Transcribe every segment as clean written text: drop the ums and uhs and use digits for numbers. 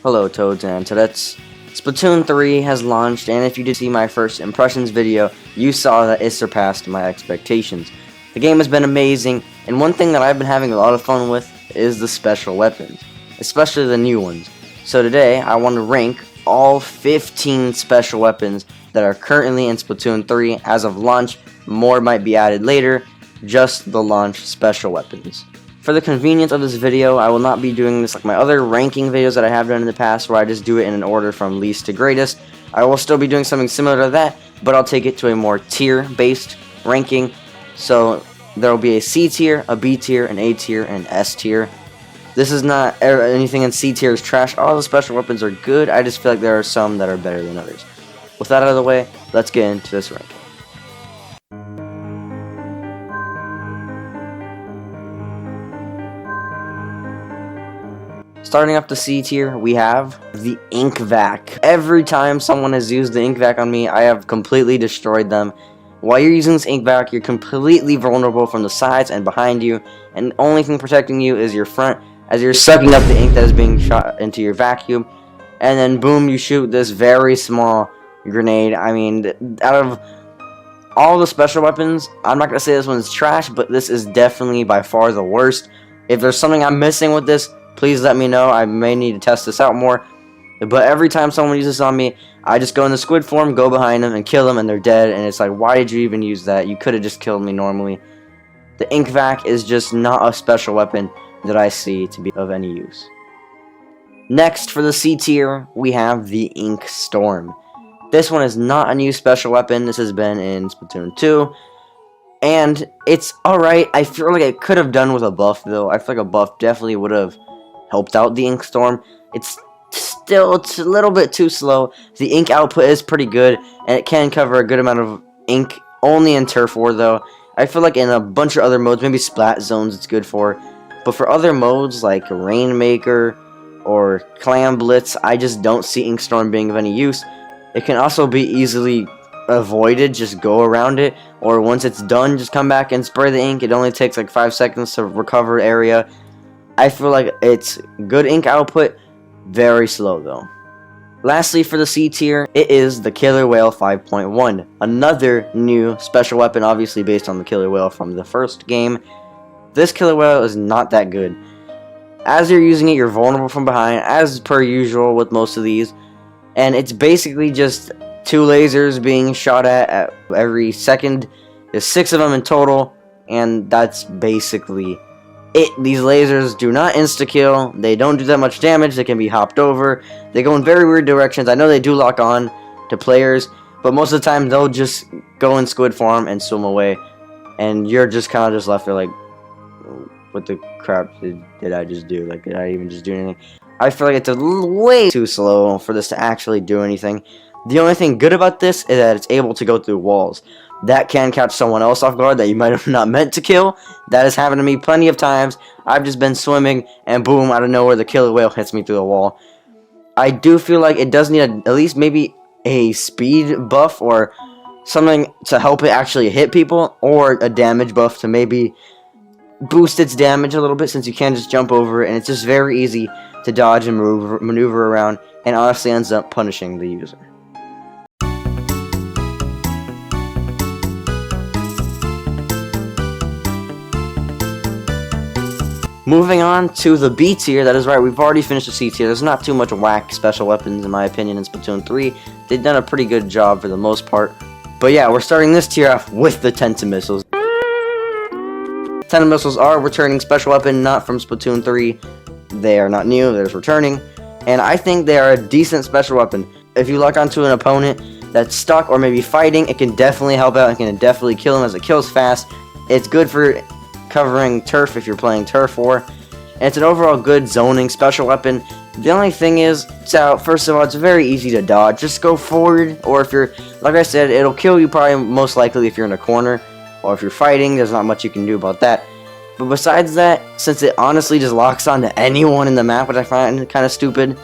Hello Toads and Toadettes. Splatoon 3 has launched, and if you did see my first impressions video, you saw that it surpassed my expectations. The game has been amazing, and one thing that I've been having a lot of fun with is the special weapons, especially the new ones. So today, I want to rank all 15 special weapons that are currently in Splatoon 3 as of launch. More might be added later, just the launch special weapons. For the convenience of this video, I will not be doing this like my other ranking videos that I have done in the past where I just do it in an order from least to greatest. I will still be doing something similar to that, but I'll take it to a more tier-based ranking. So there will be a C tier, a B tier, an A tier, and S tier. This is not anything in C tier is trash. All the special weapons are good. I just feel like there are some that are better than others. With that out of the way, let's get into this ranking. Starting up the C tier, we have the Ink Vac. Every time someone has used the Ink Vac on me, I have completely destroyed them. While you're using this Ink Vac, you're completely vulnerable from the sides and behind you, and the only thing protecting you is your front, as you're sucking up the ink that is being shot into your vacuum, and then boom, you shoot this very small grenade. I mean, out of all the special weapons, I'm not going to say this one's trash, but this is definitely by far the worst. If there's something I'm missing with this, please let me know. I may need to test this out more. But every time someone uses this on me, I just go in the squid form, go behind them, and kill them, and they're dead. And it's like, why did you even use that? You could have just killed me normally. The Ink Vac is just not a special weapon that I see to be of any use. Next, for the C tier, we have the Ink Storm. This one is not a new special weapon. This has been in Splatoon 2. And it's alright. I feel like it could have done with a buff, though. I feel like a buff definitely would have helped out the Ink Storm. It's a little bit too slow. The ink output is pretty good, and it can cover a good amount of ink. Only in Turf War, though. I feel like in a bunch of other modes, maybe Splat Zones it's good for. But for other modes like Rainmaker or Clam Blitz, I just don't see Ink Storm being of any use. It can also be easily avoided, just go around it. Or once it's done, just come back and spray the ink. It only takes like 5 seconds to recover area. I feel like it's good ink output, very slow though. Lastly, for the C tier, it is the Killer Whale 5.1. Another new special weapon, obviously based on the Killer Whale from the first game. This Killer Whale is not that good. As you're using it, you're vulnerable from behind, as per usual with most of these. And it's basically just 2 lasers being shot at every second. There's 6 of them in total, and that's basically it. These lasers do not insta-kill. They don't do that much damage. They can be hopped over. They go in very weird directions. I know they do lock on to players, but most of the time they'll just go in squid form and swim away, and you're just kind of just left there like, what the crap did I just do? Like, did I even just do anything? I feel like it's way too slow for this to actually do anything. The only thing good about this is that it's able to go through walls. That can catch someone else off guard that you might have not meant to kill. That has happened to me plenty of times. I've just been swimming, and boom, out of nowhere, the Killer Whale hits me through the wall. I do feel like it does need at least maybe a speed buff or something to help it actually hit people, or a damage buff to maybe boost its damage a little bit, since you can just jump over it, and it's just very easy to dodge and maneuver around, and honestly ends up punishing the user. Moving on to the B tier, that is right, we've already finished the C tier. There's not too much whack special weapons in my opinion in Splatoon 3. They've done a pretty good job for the most part. But yeah, we're starting this tier off with the Tenta Missiles. Tenta Missiles are a returning special weapon, not from Splatoon 3. They are not new, they're just returning. And I think they are a decent special weapon. If you lock onto an opponent that's stuck or maybe fighting, it can definitely help out. It can definitely kill them as it kills fast. It's good for covering turf if you're playing Turf War, and it's an overall good zoning special weapon. The only thing is, so first of all, it's very easy to dodge. Just go forward, or if you're, like I said, it'll kill you probably most likely if you're in a corner, or if you're fighting, there's not much you can do about that. But besides that, since it honestly just locks onto anyone in the map, which I find kind of stupid,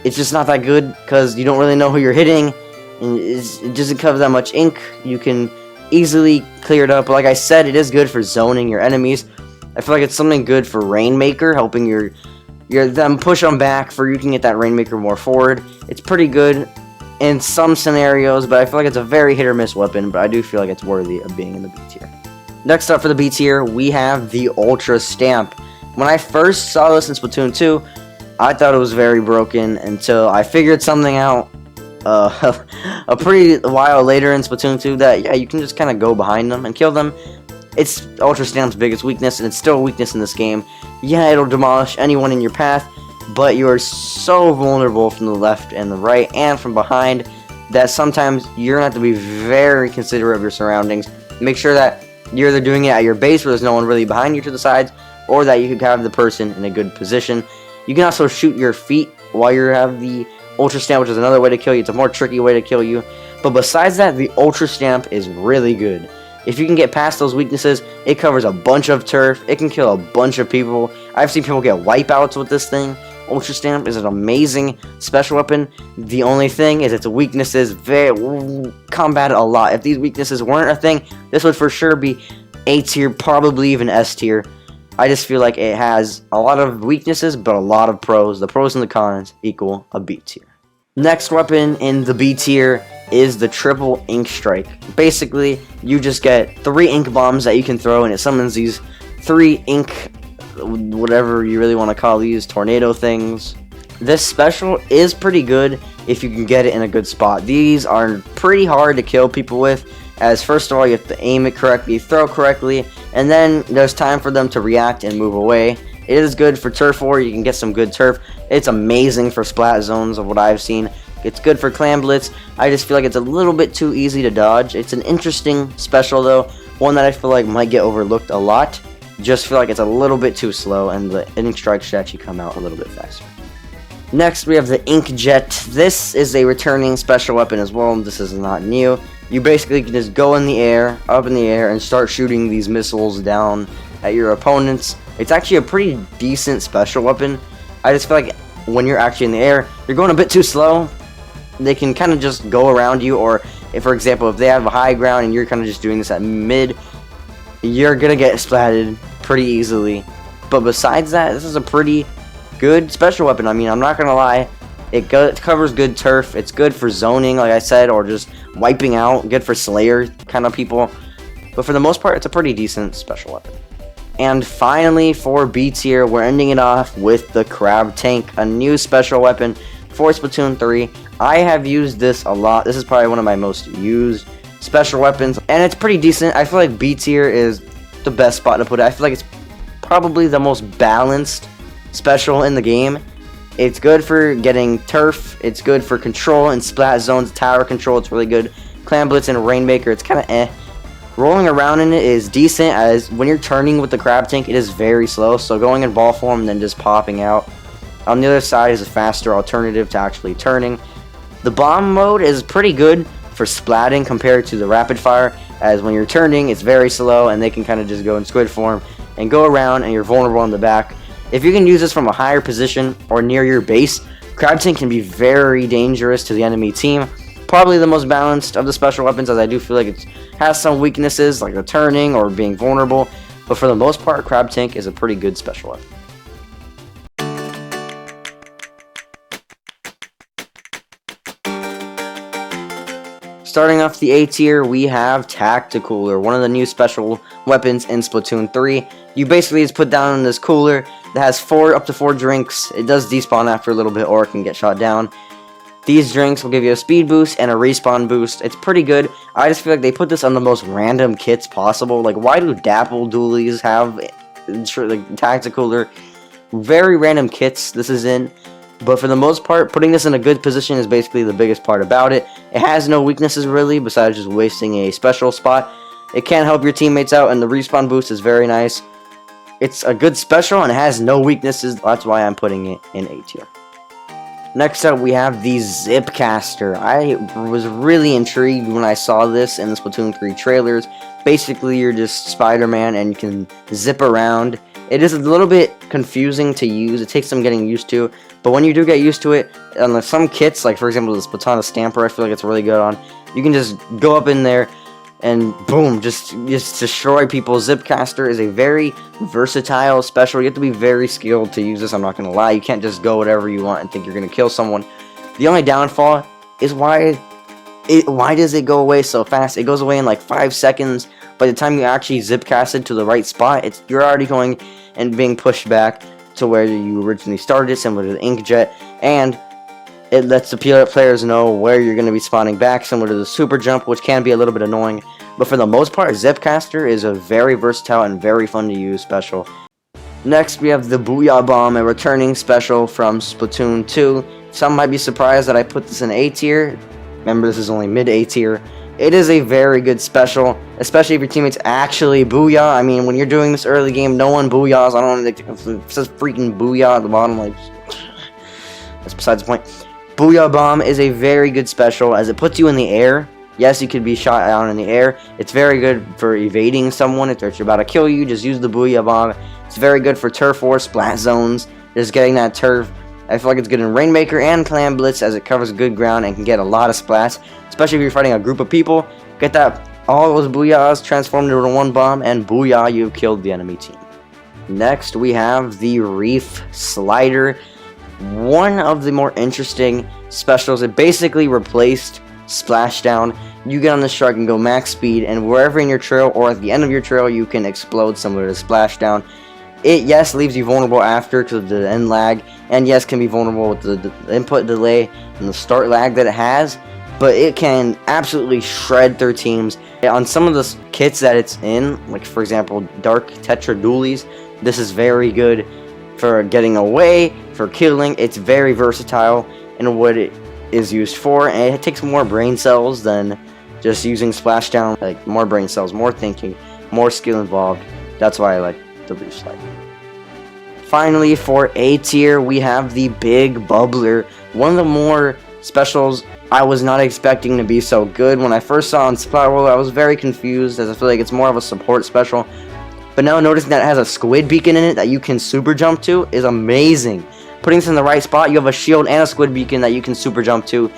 it's just not that good, because you don't really know who you're hitting, and it doesn't cover that much ink. You can easily clear it up. Like I said, it is good for zoning your enemies. I feel like it's something good for Rainmaker, helping your Then push them back for you can get that Rainmaker more forward. It's pretty good in some scenarios, but I feel like it's a very hit or miss weapon, but I do feel like it's worthy of being in the B tier. Next up for the B tier, we have the Ultra Stamp. When I first saw this in Splatoon 2, I thought it was very broken until I figured something out a pretty while later in Splatoon 2 that, yeah, you can just kind of go behind them and kill them. It's Ultra Stamp's biggest weakness, and it's still a weakness in this game. Yeah, it'll demolish anyone in your path, but you are so vulnerable from the left and the right and from behind that sometimes you're going to have to be very considerate of your surroundings. Make sure that you're either doing it at your base where there's no one really behind you to the sides, or that you can have the person in a good position. You can also shoot your feet while you have the Ultra Stamp, which is another way to kill you. It's a more tricky way to kill you. But besides that, the Ultra Stamp is really good. If you can get past those weaknesses, it covers a bunch of turf. It can kill a bunch of people. I've seen people get wipeouts with this thing. Ultra Stamp is an amazing special weapon. The only thing is its weaknesses very combated a lot. If these weaknesses weren't a thing, this would for sure be A tier, probably even S tier. I just feel like it has a lot of weaknesses, but a lot of pros. The pros and the cons equal a B tier. Next weapon in the B tier is the triple ink strike. Basically, you just get 3 ink bombs that you can throw, and it summons these 3 ink, whatever you really want to call these, tornado things. This special is pretty good if you can get it in a good spot. These are pretty hard to kill people with, as first of all, you have to aim it correctly, throw correctly, and then there's time for them to react and move away. It is good for turf war. You can get some good turf. It's amazing for splat zones of what I've seen. It's good for clan blitz. I just feel like it's a little bit too easy to dodge. It's an interesting special though, one that I feel like might get overlooked a lot. Just feel like it's a little bit too slow, and the ink strike should actually come out a little bit faster. Next, we have the Ink Jet. This is a returning special weapon as well, and this is not new. You basically can just go in the air, up in the air, and start shooting these missiles down at your opponents. It's actually a pretty decent special weapon. I just feel like when you're actually in the air, you're going a bit too slow. They can kind of just go around you, or if, for example, if they have a high ground and you're kind of just doing this at mid, you're going to get splatted pretty easily. But besides that, this is a pretty good special weapon. I mean, I'm not going to lie. It covers good turf. It's good for zoning, like I said, or just wiping out. Good for Slayer kind of people. But for the most part, it's a pretty decent special weapon. And finally, for B tier, we're ending it off with the Crab Tank, a new special weapon for Splatoon 3. I have used this a lot. This is probably one of my most used special weapons, and it's pretty decent. I feel like B tier is the best spot to put it. I feel like it's probably the most balanced special in the game. It's good for getting turf. It's good for control and splat zones, tower control. It's really good. Clan Blitz and Rainmaker, it's kind of eh. Rolling around in it is decent, as when you're turning with the Crab Tank, it is very slow. So going in ball form and then just popping out. On the other side is a faster alternative to actually turning. The bomb mode is pretty good for splatting compared to the rapid fire, as when you're turning, it's very slow and they can kind of just go in squid form and go around, and you're vulnerable in the back. If you can use this from a higher position or near your base, Crab Tank can be very dangerous to the enemy team. Probably the most balanced of the special weapons, as I do feel like it has some weaknesses like the turning or being vulnerable, but for the most part, Crab Tank is a pretty good special weapon. Starting off the A tier, we have Tacticooler, one of the new special weapons in Splatoon 3. You basically just put down in this cooler that has up to 4 drinks. It does despawn after a little bit, or it can get shot down. These drinks will give you a speed boost and a respawn boost. It's pretty good. I just feel like they put this on the most random kits possible. Like, why do Dapple Dualies have like Tacticooler? Very random kits this is in. But for the most part, putting this in a good position is basically the biggest part about it. It has no weaknesses really, besides just wasting a special spot. It can help your teammates out, and the respawn boost is very nice. It's a good special, and it has no weaknesses. That's why I'm putting it in A tier. Next up, we have the Zipcaster. I was really intrigued when I saw this in the Splatoon 3 trailers. Basically, you're just Spider-Man, and you can zip around. It is a little bit confusing to use. It takes some getting used to. But when you do get used to it, on some kits, like for example the Splatoon Stamper, I feel like it's really good on. You can just go up in there, and boom, just destroy people. Zipcaster is a very versatile special. You have to be very skilled to use this, I'm not going to lie. You can't just go whatever you want and think you're going to kill someone. The only downfall is why does it go away so fast? It goes away in like 5 seconds. By the time you actually zipcast it to the right spot, you're already going and being pushed back to where you originally started, similar to the Inkjet, and it lets the players know where you're going to be spawning back, similar to the super jump, which can be a little bit annoying. But for the most part, Zipcaster is a very versatile and very fun to use special. Next, we have the Booyah Bomb, a returning special from Splatoon 2. Some might be surprised that I put this in A tier. Remember, this is only mid A tier. It is a very good special, especially if your teammates actually booyah. I mean, when you're doing this early game, no one booyahs. I don't know, it says freaking booyah at the bottom, like, that's besides the point. Booyah Bomb is a very good special, as it puts you in the air. Yes, you could be shot down in the air. It's very good for evading someone. If they're about to kill you, just use the Booyah Bomb. It's very good for turf war, splat zones, just getting that turf. I feel like it's good in Rainmaker and Clam Blitz, as it covers good ground and can get a lot of splats, especially if you're fighting a group of people. Get that, all those booyahs transformed into one bomb, and booyah, you've killed the enemy team. Next, we have the Reef Slider, one of the more interesting specials. It basically replaced Splashdown. You get on the shark and go max speed, and wherever in your trail or at the end of your trail, you can explode, similar to Splashdown. It, yes, leaves you vulnerable after to the end lag, and yes, can be vulnerable with the input delay and the start lag that it has, but it can absolutely shred through teams. On some of the kits that it's in, like for example, Dark Tetra Dualies, this is very good for getting away, for killing. It's very versatile in what it is used for, and it takes more brain cells than just using Splashdown. Like, more brain cells, more thinking, more skill involved. That's why I like the Reef Slider. Finally, for A tier, we have the Big Bubbler. One of the more specials I was not expecting to be so good. When I first saw on Splat World, I was very confused, as I feel like it's more of a support special. But now noticing that it has a squid beacon in it that you can super jump to is amazing. Putting this in the right spot, you have a shield and a squid beacon that you can super jump to.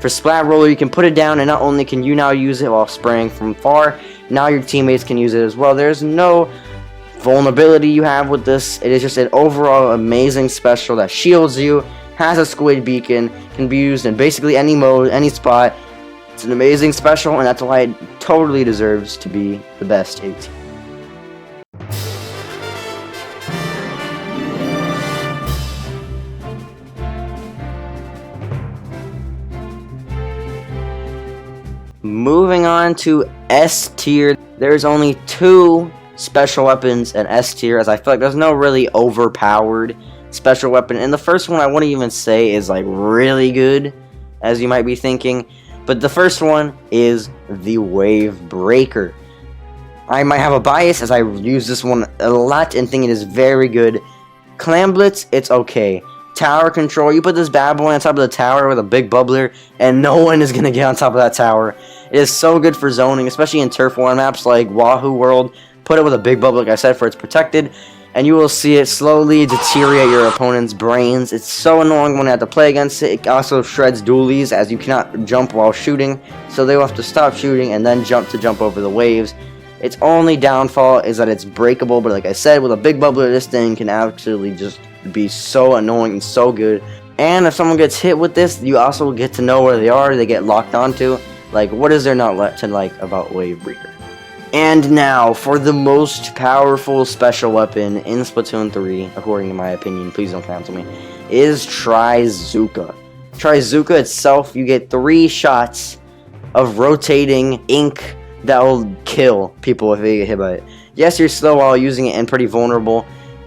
For Splat Roller, you can put it down, and not only can you now use it while spraying from far, now your teammates can use it as well. There's no vulnerability you have with this. It is just an overall amazing special that shields you, has a squid beacon, can be used in basically any mode, any spot. It's an amazing special, and that's why it totally deserves to be the best A tier. Moving on to S tier, there's only 2 special weapons in S tier, as I feel like there's no really overpowered special weapon. And the first one I wouldn't even say is like really good, as you might be thinking, but the first one is the Wave Breaker. I might have a bias, as I use this one a lot and think it is very good. Clam Blitz, it's okay. Tower control, you put this bad boy on top of the tower with a big bubbler, and no one is going to get on top of that tower. It is so good for zoning, especially in turf war maps like Wahoo World. Put it with a big bubble, like I said, for it's protected, and you will see it slowly deteriorate your opponent's brains. It's so annoying when you have to play against it. It also shreds dualies, as you cannot jump while shooting, so they will have to stop shooting and then jump over the waves. Its only downfall is that it's breakable, but like I said, with a big bubbler, this thing can actually just be so annoying and so good. And if someone gets hit with this, you also get to know where they are. They get locked onto. Like, what is there not to like about Wave Breaker? And now, for the most powerful special weapon in Splatoon 3, according to my opinion, please don't cancel me, is Trizooka. Trizooka itself, you get 3 shots of rotating ink that will kill people if they get hit by it. Yes, you're slow while using it and pretty vulnerable,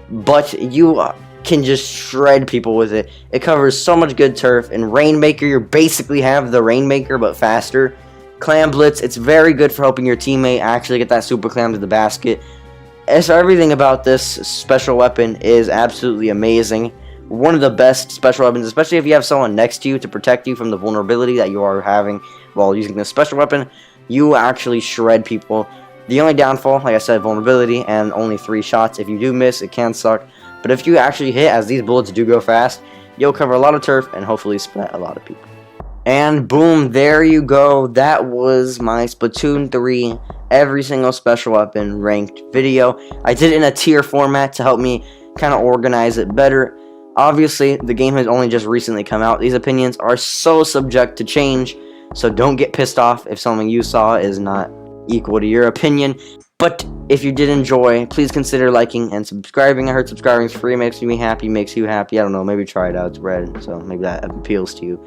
but you can just shred people with it. It covers so much good turf. In Rainmaker, you basically have the Rainmaker, but faster. Clam Blitz, it's very good for helping your teammate actually get that super clam to the basket. So everything about this special weapon is absolutely amazing. One of the best special weapons, especially if you have someone next to you to protect you from the vulnerability that you are having while using this special weapon. You actually shred people. The only downfall, like I said, vulnerability and only 3 shots. If you do miss, it can suck. But if you actually hit, as these bullets do go fast, you'll cover a lot of turf and hopefully splat a lot of people. And boom, there you go. That was my Splatoon 3 every single special weapon ranked video. I did it in a tier format to help me kind of organize it better. Obviously, the game has only just recently come out. These opinions are so subject to change, so don't get pissed off if something you saw is not equal to your opinion. But if you did enjoy, please consider liking and subscribing. I heard subscribing is free, makes me happy, makes you happy. I don't know, maybe try it out. It's red, so maybe that appeals to you.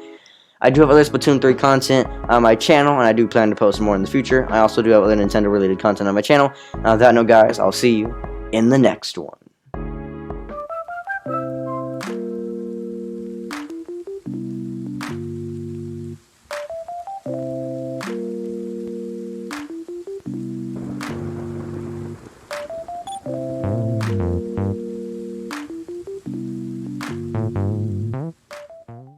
I do have other Splatoon 3 content on my channel, and I do plan to post more in the future. I also do have other Nintendo-related content on my channel. On that note, guys, I'll see you in the next one.